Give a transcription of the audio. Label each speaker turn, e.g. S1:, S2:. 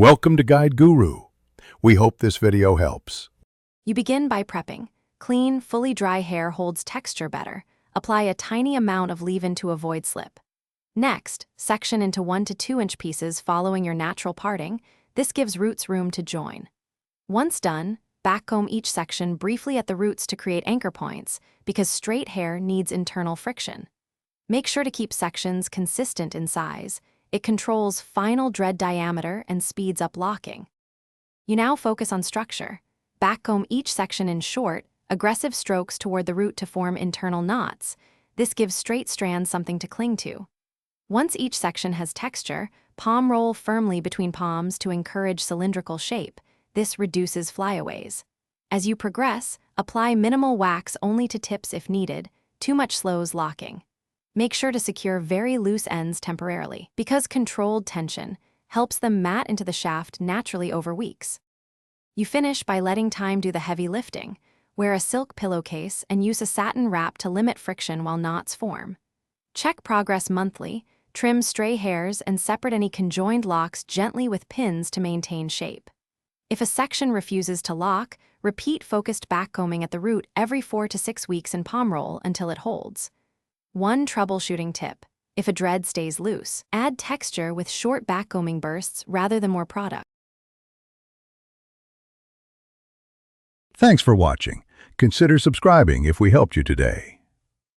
S1: Welcome to Guide Guru. We hope this video helps.
S2: You begin by prepping. Clean, fully dry hair holds texture better. Apply a tiny amount of leave-in to avoid slip. Next, section into 1 to 2 inch pieces following your natural parting. This gives roots room to join. Once done, backcomb each section briefly at the roots to create anchor points, because straight hair needs internal friction. Make sure to keep sections consistent in size. It controls final dread diameter and speeds up locking. You now focus on structure. Backcomb each section in short, aggressive strokes toward the root to form internal knots. This gives straight strands something to cling to. Once each section has texture, palm roll firmly between palms to encourage cylindrical shape. This reduces flyaways. As you progress, apply minimal wax only to tips if needed. Too much slows locking. Make sure to secure very loose ends temporarily, because controlled tension helps them mat into the shaft naturally over weeks. You finish by letting time do the heavy lifting. Wear a silk pillowcase and use a satin wrap to limit friction while knots form. Check progress monthly, trim stray hairs, and separate any conjoined locks gently with pins to maintain shape. If a section refuses to lock, repeat focused backcombing at the root every 4 to 6 weeks in palm roll until it holds. One troubleshooting tip: if a dread stays loose, add texture with short backcombing bursts rather than more product.
S1: Thanks for watching. Consider subscribing if we helped you today.